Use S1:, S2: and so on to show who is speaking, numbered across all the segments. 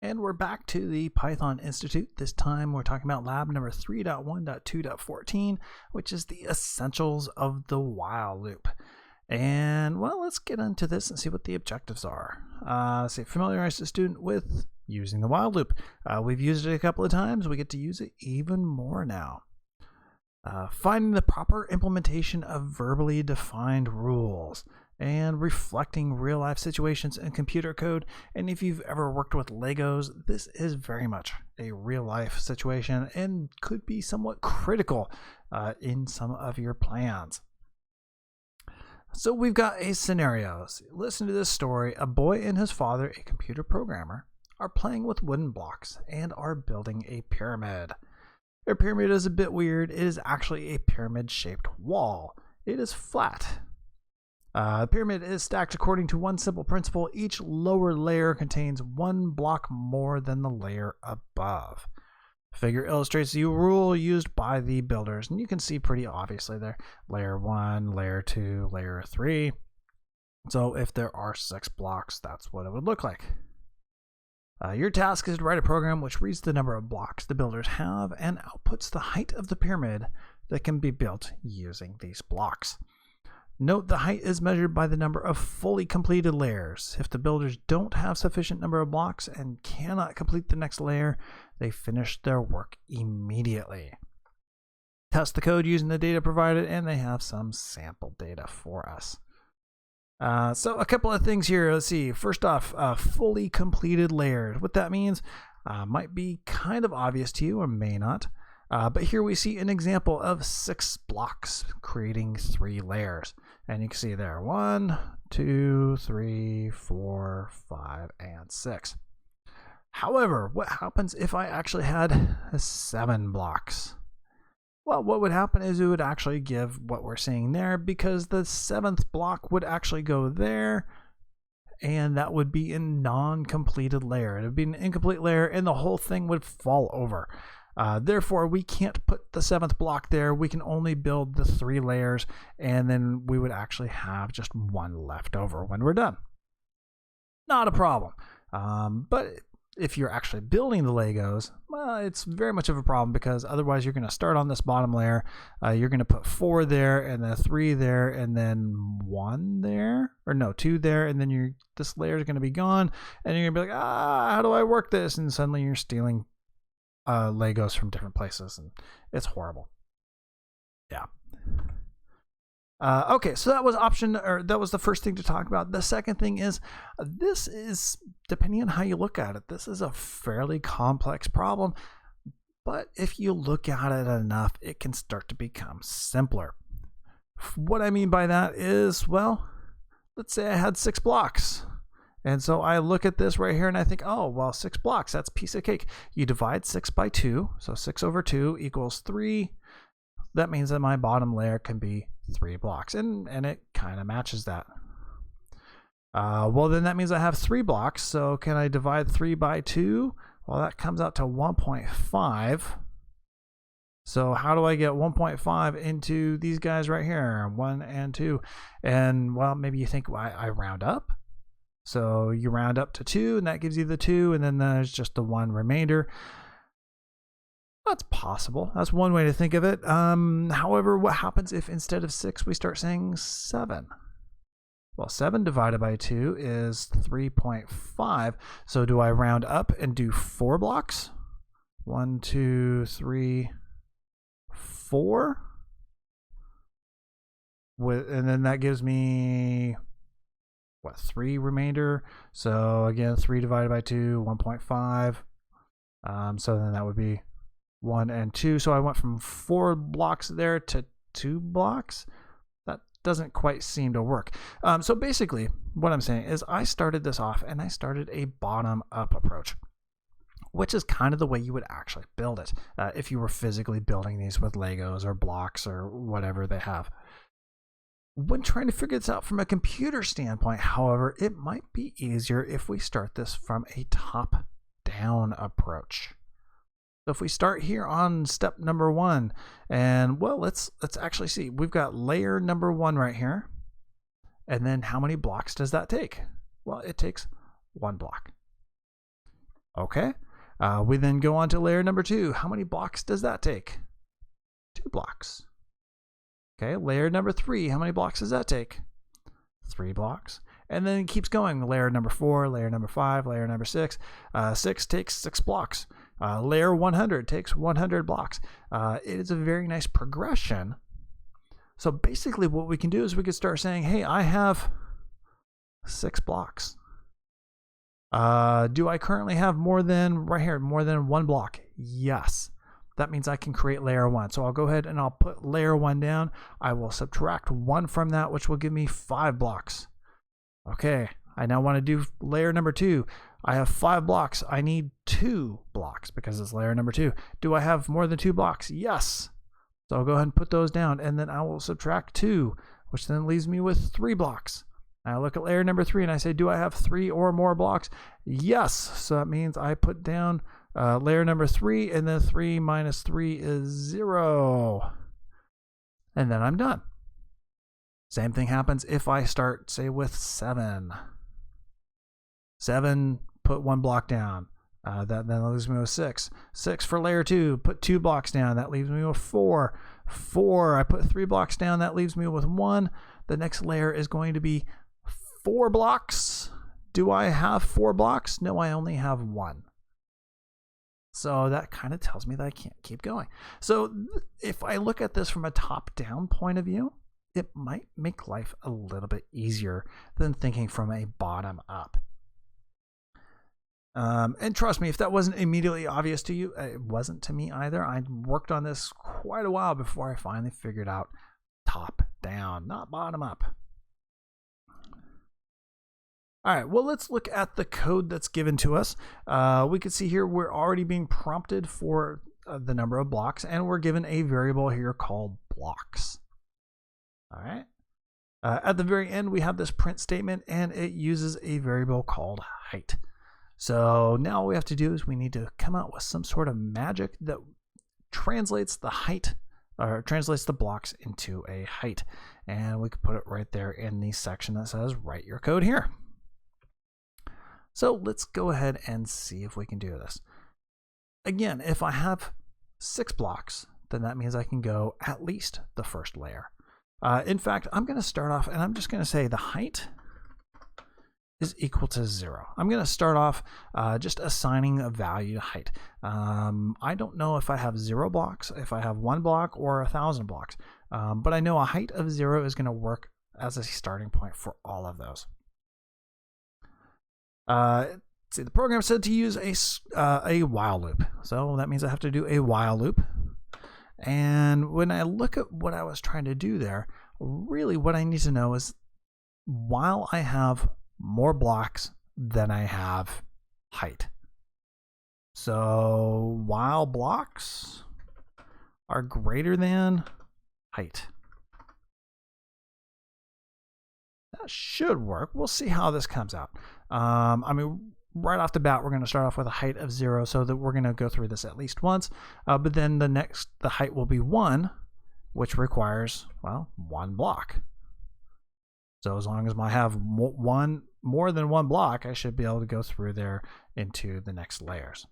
S1: And we're back to the Python Institute. This time we're talking about lab number 3.1.2.14, which is the essentials of the while loop. And well, let's get into this and see what the objectives are. Say familiarize the student with using the while loop. We've used it a couple of times. We get to use it even more now. Finding the proper implementation of verbally defined rules and reflecting real-life situations in computer code. And if you've ever worked with Legos, this is very much a real-life situation and could be somewhat critical in some of your plans. So we've got a scenario. Listen to this story. A boy and his father, a computer programmer, are playing with wooden blocks and are building a pyramid. Their pyramid is a bit weird. It is actually a pyramid-shaped wall. It is flat. The pyramid is stacked according to one simple principle. Each lower layer contains one block more than the layer above. The figure illustrates the rule used by the builders, and you can see pretty obviously there. Layer 1, layer 2, layer 3. So if there are 6 blocks, that's what it would look like. Your task is to write a program which reads the number of blocks the builders have and outputs the height of the pyramid that can be built using these blocks. Note the height is measured by the number of fully completed layers. If the builders don't have sufficient number of blocks and cannot complete the next layer, they finish their work immediately. Test the code using the data provided, and they have some sample data for us. So a couple of things here. Let's see. First off, fully completed layers. What that means might be kind of obvious to you or may not. But here we see an example of 6 blocks creating 3 layers. And you can see there 1, 2, 3, 4, 5, and 6. However, what happens if I actually had 7 blocks? Well, what would happen is it would actually give what we're seeing there, because the 7th block would actually go there, and that would be a non-completed layer. It would be an incomplete layer, and the whole thing would fall over. Therefore, we can't put the 7th block there. We can only build the 3 layers, and then we would actually have just 1 left over when we're done. Not a problem. But if you're actually building the Legos, well, it's very much of a problem, because otherwise you're going to start on this bottom layer. You're going to put 4 there, and then 3 there, and then 1 there, or no, 2 there, and then this layer is going to be gone, and you're going to be like, how do I work this? And suddenly you're stealing Legos from different places, and it's horrible. Yeah. Okay, so that was the first thing to talk about. The second thing is, this is, depending on how you look at it, this is a fairly complex problem, but if you look at it enough, it can start to become simpler. What I mean by that is, well, let's say I had 6 blocks. And so I look at this right here and I think, oh, well, 6 blocks, that's a piece of cake. You divide 6 by 2, so 6 over 2 equals 3. That means that my bottom layer can be 3 blocks, and it kind of matches that. Well, then that means I have 3 blocks, so can I divide 3 by 2? Well, that comes out to 1.5. So how do I get 1.5 into these guys right here, 1 and 2? And, well, maybe you think, well, I round up. So you round up to 2, and that gives you the 2, and then there's just the 1 remainder. That's possible. That's one way to think of it. However, what happens if instead of 6 we start saying 7? Well, 7 divided by 2 is 3.5. So do I round up and do 4 blocks? 1, 2, 3, 4. And then that gives me, what, 3 remainder? So again, 3 divided by 2, 1.5. So then that would be 1 and 2. So I went from 4 blocks there to 2 blocks. That doesn't quite seem to work. So basically, what I'm saying is I started this off and I started a bottom-up approach, which is kind of the way you would actually build it if you were physically building these with Legos or blocks or whatever they have. When trying to figure this out from a computer standpoint, however, it might be easier if we start this from a top-down approach. So if we start here on step number 1, and well, let's actually see. We've got layer number 1 right here. And then how many blocks does that take? Well, it takes 1 block. Okay. We then go on to layer number 2. How many blocks does that take? 2 blocks. Okay, layer number 3. How many blocks does that take? 3 blocks. And then it keeps going. Layer number 4, layer number 5, layer number 6. 6 takes 6 blocks. Layer 100 takes 100 blocks. It is a very nice progression. So basically what we can do is we could start saying, hey, I have 6 blocks. Do I currently have more than 1 block? Yes. That means I can create layer 1. So I'll go ahead and I'll put layer 1 down. I will subtract 1 from that, which will give me 5 blocks. Okay, I now want to do layer number 2. I have 5 blocks. I need 2 blocks because it's layer number 2. Do I have more than 2 blocks? Yes. So I'll go ahead and put those down, and then I will subtract 2, which then leaves me with 3 blocks. I look at layer number 3 and I say, do I have 3 or more blocks? Yes. So that means I put down layer number 3, and then 3 minus 3 is 0. And then I'm done. Same thing happens if I start, say, with 7. 7, put 1 block down. That then leaves me with 6. 6 for layer 2, put 2 blocks down. That leaves me with 4. 4, I put 3 blocks down. That leaves me with 1. The next layer is going to be 4 blocks. Do I have 4 blocks? No, I only have 1. So that kind of tells me that I can't keep going. So if I look at this from a top-down point of view, it might make life a little bit easier than thinking from a bottom-up. And trust me, if that wasn't immediately obvious to you, it wasn't to me either. I worked on this quite a while before I finally figured out top-down, not bottom-up. All right, well, let's look at the code that's given to us. We can see here we're already being prompted for the number of blocks, and we're given a variable here called blocks. All right. At the very end, we have this print statement, and it uses a variable called height. So now what we have to do is we need to come out with some sort of magic that translates the height, or translates the blocks into a height. And we can put it right there in the section that says write your code here. So let's go ahead and see if we can do this. Again, if I have 6 blocks, then that means I can go at least the first layer. In fact, I'm going to start off and I'm just going to say the height is equal to 0. I'm going to start off just assigning a value to height. I don't know if I have 0 blocks, if I have 1 block, or 1,000 blocks, but I know a height of 0 is going to work as a starting point for all of those. See, the program said to use a while loop. So that means I have to do a while loop. And when I look at what I was trying to do there, really what I need to know is while I have more blocks than I have height. So while blocks are greater than height. That should work. We'll see how this comes out. I mean, right off the bat, we're going to start off with a height of 0, so that we're going to go through this at least once. But then the height will be 1, which requires, well, 1 block. So as long as I have more than 1 block, I should be able to go through there into the next layers.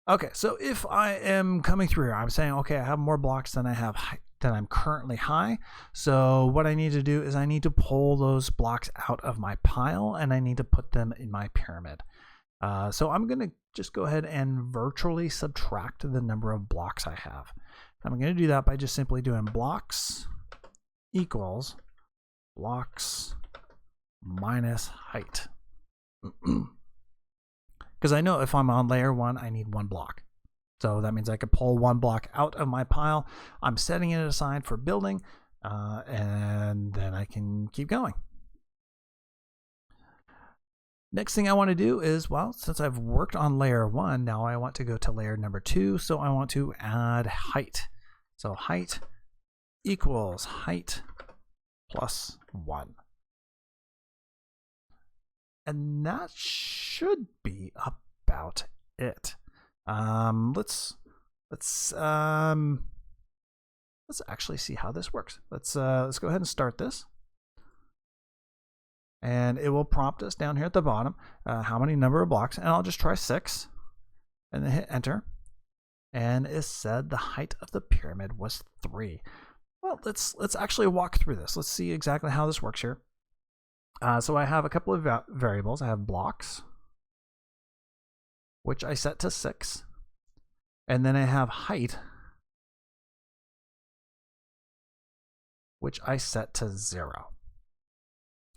S1: Okay, so if I am coming through here, I'm saying, okay, I have more blocks than I have height, than I'm currently high. So what I need to do is I need to pull those blocks out of my pile and I need to put them in my pyramid. So I'm going to just go ahead and virtually subtract the number of blocks I have. I'm going to do that by just simply doing blocks equals blocks minus height. Because I know if I'm on layer 1, I need 1 block. So that means I could pull 1 block out of my pile. I'm setting it aside for building, and then I can keep going. Next thing I want to do is, well, since I've worked on layer 1, now I want to go to layer number 2. So I want to add height. So height equals height plus 1. And that should be about it. Let's actually see how this works. Let's go ahead and start this. And it will prompt us down here at the bottom how many number of blocks. And I'll just try 6 and then hit enter. And it said the height of the pyramid was 3. Well, let's actually walk through this. Let's see exactly how this works here. So I have a couple of variables. I have blocks, which I set to 6. And then I have height, which I set to 0.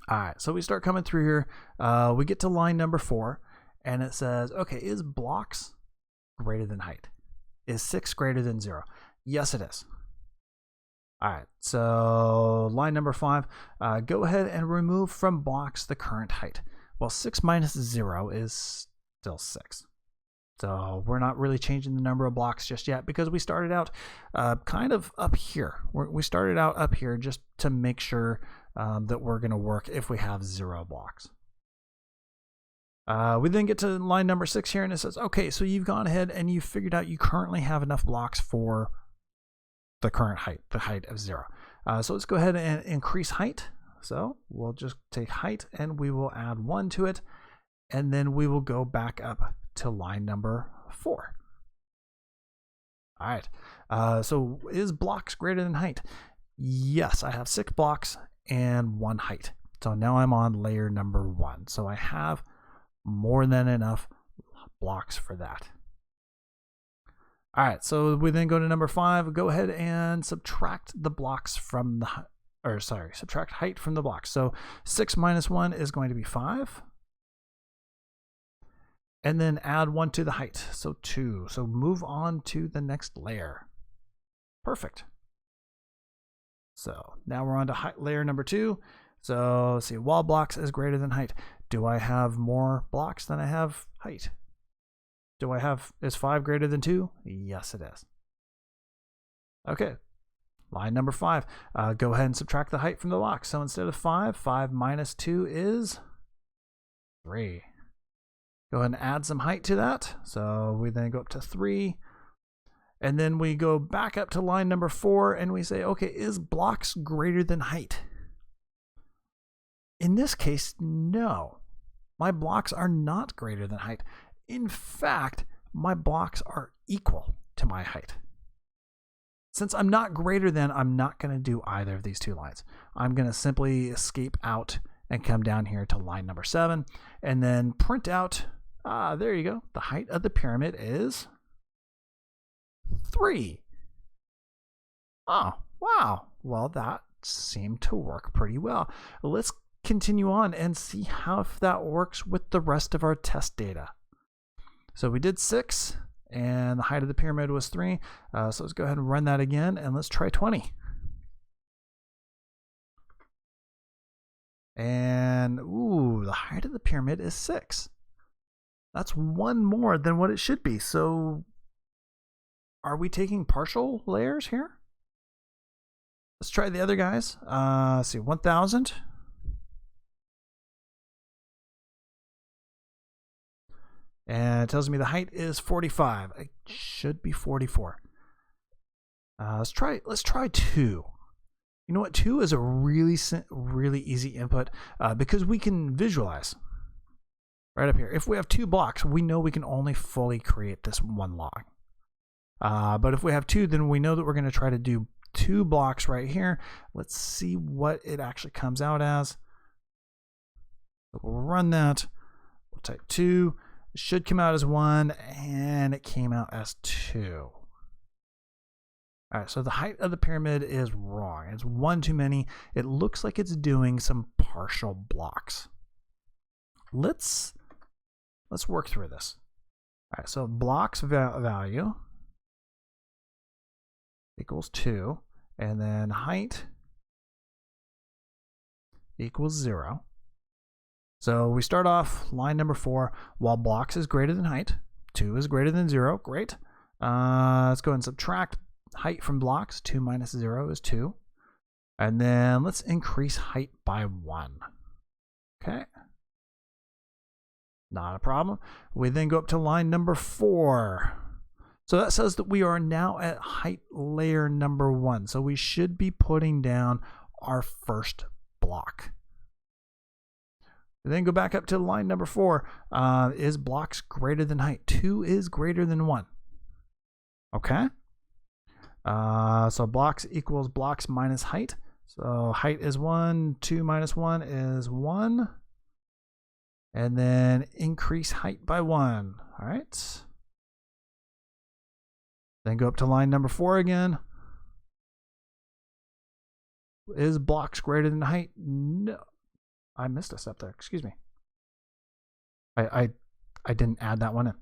S1: All right, so we start coming through here. We get to line number 4, and it says, okay, is blocks greater than height? Is 6 greater than 0? Yes, it is. All right, so line number 5, go ahead and remove from blocks the current height. Well, 6 minus 0 is still 6. So we're not really changing the number of blocks just yet because we started out kind of up here. We started out up here just to make sure that we're going to work if we have 0 blocks. We then get to line number 6 here, and it says, okay, so you've gone ahead and you've figured out you currently have enough blocks for the current height, the height of 0. So let's go ahead and increase height. So we'll just take height and we will add 1 to it, and then we will go back up to line number 4. All right, so is blocks greater than height? Yes, I have 6 blocks and 1 height. So now I'm on layer number 1. So I have more than enough blocks for that. All right, so we then go to number 5. Go ahead and subtract the blocks from the, subtract height from the blocks. So 6 minus 1 is going to be 5. And then add 1 to the height, so 2. So move on to the next layer. Perfect. So now we're on to height, layer number 2. So let's see, wall blocks is greater than height. Do I have more blocks than I have height? Is 5 greater than 2? Yes, it is. Okay, line number 5. Go ahead and subtract the height from the block. So instead of 5, 5 minus 2 is 3. Go ahead and add some height to that. So we then go up to 3. And then we go back up to line number 4 and we say, okay, is blocks greater than height? In this case, no. My blocks are not greater than height. In fact, my blocks are equal to my height. Since I'm not greater than, I'm not going to do either of these 2 lines. I'm going to simply escape out and come down here to line number 7 and then print out, there you go. The height of the pyramid is 3. Oh, wow. Well, that seemed to work pretty well. Let's continue on and see how if that works with the rest of our test data. So we did 6 and the height of the pyramid was 3. So let's go ahead and run that again and let's try 20. And ooh, the height of the pyramid is 6. That's 1 more than what it should be. So are we taking partial layers here? Let's try the other guys. Let's see, 1,000. And it tells me the height is 45. It should be 44. Let's try 2. You know what? 2 is a really easy input because we can visualize right up here. If we have 2 blocks, we know we can only fully create this 1 log. But if we have 2, then we know that we're going to try to do 2 blocks right here. Let's see what it actually comes out as. So we'll run that. We'll type 2. It should come out as 1, and it came out as 2. All right, so the height of the pyramid is wrong. It's 1 too many. It looks like it's doing some partial blocks. Let's work through this. All right, so blocks value equals 2, and then height equals 0. So we start off line number 4. While blocks is greater than height, 2 is greater than 0. Great. Let's go and subtract height from blocks. 2 minus 0 is 2. And then let's increase height by 1. Okay. Not a problem. We then go up to line number 4. So that says that we are now at height layer number 1. So we should be putting down our first block. Then go back up to line number 4. Is blocks greater than height? 2 is greater than 1. Okay. So blocks equals blocks minus height. So height is 1. 2 minus 1 is 1. And then increase height by 1. All right. Then go up to line number 4 again. Is blocks greater than height? No. I missed a step there. Excuse me. I didn't add that one in.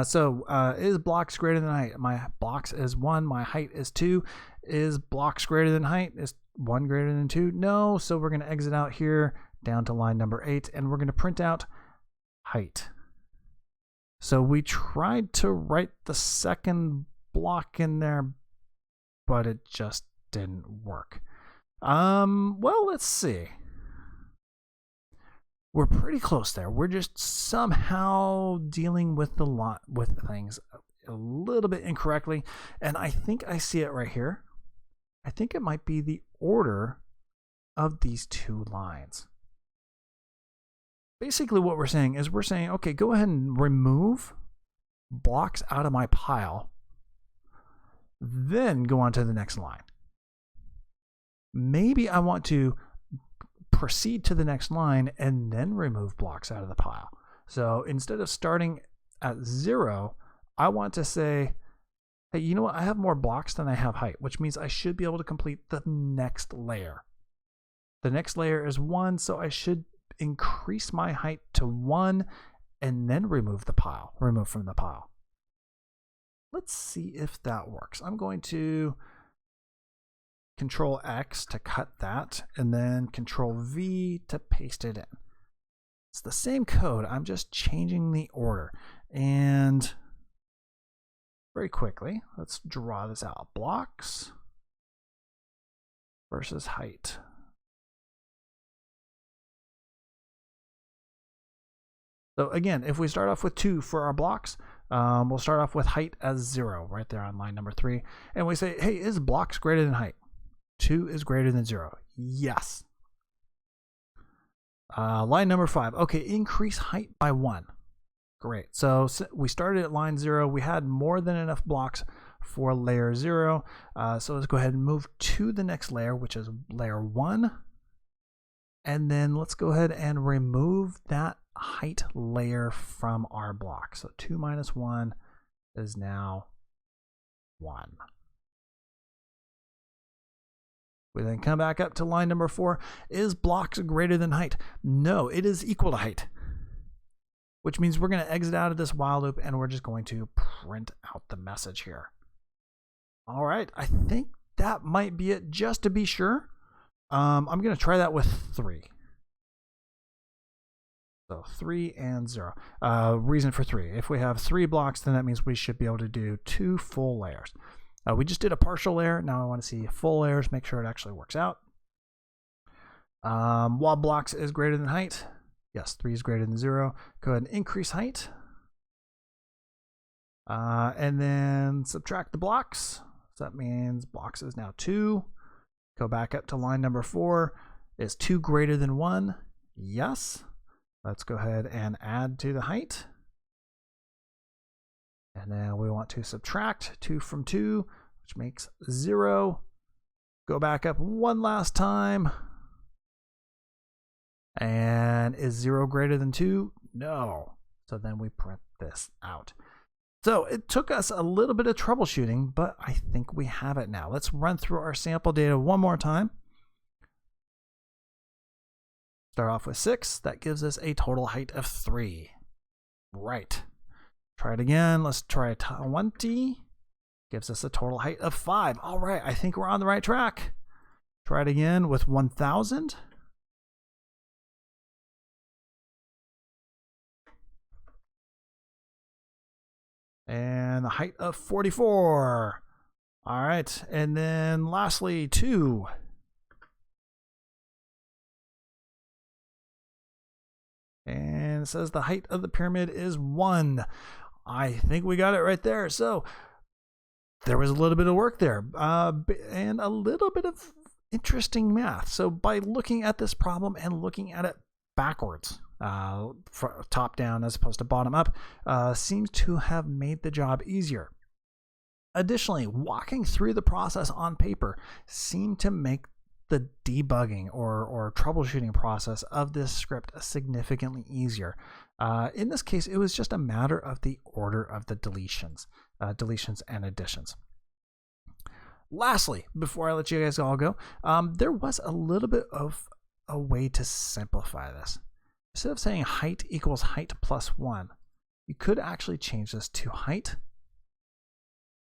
S1: So is blocks greater than height? My blocks is 1. My height is 2. Is blocks greater than height? Is 1 greater than 2? No. So we're going to exit out here down to line number 8, and we're going to print out height. So we tried to write the second block in there, but it just didn't work. Well, let's see. We're pretty close there. We're just somehow dealing with with things a little bit incorrectly, and I think I see it right here. I think it might be the order of these 2 lines. Basically what we're saying is okay, go ahead and remove blocks out of my pile, then go on to the next line. Maybe I want to proceed to the next line and then remove blocks out of the pile. So instead of starting at 0, I want to say, hey, you know what? I have more blocks than I have height, which means I should be able to complete the next layer. The next layer is 1, so I should increase my height to 1 and then remove from the pile. Let's see if that works. I'm going to Control X to cut that, and then Control V to paste it in. It's the same code. I'm just changing the order. And very quickly, let's draw this out. Blocks versus height. So again, if we start off with 2 for our blocks, we'll start off with height as 0 right there on line number 3. And we say, hey, is blocks greater than height? 2 is greater than 0. Yes. Line number 5. Okay, increase height by 1. Great. So we started at line 0. We had more than enough blocks for layer 0. So let's go ahead and move to the next layer, which is layer 1. And then let's go ahead and remove that height layer from our block. So 2 minus 1 is now 1. We then come back up to line number 4. Is blocks greater than height? No, it is equal to height. Which means we're going to exit out of this while loop and we're just going to print out the message here. All right, I think that might be it. Just to be sure, I'm going to try that with 3. So 3 and 0. Reason for 3. If we have 3 blocks, then that means we should be able to do 2 full layers. We just did a partial layer. Now I want to see full layers, make sure it actually works out. While blocks is greater than height, yes, 3 is greater than 0. Go ahead and increase height. And then subtract the blocks. So that means blocks is now 2. Go back up to line number 4. Is 2 greater than 1? Yes. Let's go ahead and add to the height. And then we want to subtract 2 from 2, which makes 0. Go back up one last time. And is 0 greater than 2? No. So then we print this out. So it took us a little bit of troubleshooting, but I think we have it now. Let's run through our sample data one more time. Start off with 6. That gives us a total height of 3. Right. Try it again. Let's try 20. Gives us a total height of 5. All right. I think we're on the right track. Try it again with 1,000. And the height of 44. All right. And then lastly, 2. And it says the height of the pyramid is 1. I think we got it right there. So there was a little bit of work there and a little bit of interesting math. So by looking at this problem and looking at it backwards, top down as opposed to bottom up, seems to have made the job easier. Additionally, walking through the process on paper seemed to make the debugging or troubleshooting process of this script significantly easier. In this case, it was just a matter of the order of the deletions and additions. Lastly, before I let you guys all go, there was a little bit of a way to simplify this. Instead of saying height equals height plus 1, you could actually change this to height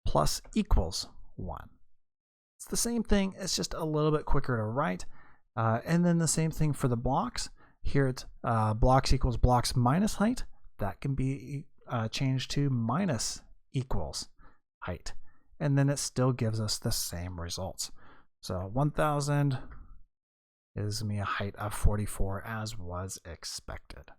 S1: plus equals 1. It's the same thing, it's just a little bit quicker to write. And then the same thing for the blocks. Here it's blocks equals blocks minus height. That can be changed to minus equals height. And then it still gives us the same results. So 1000 is me a height of 44 as was expected.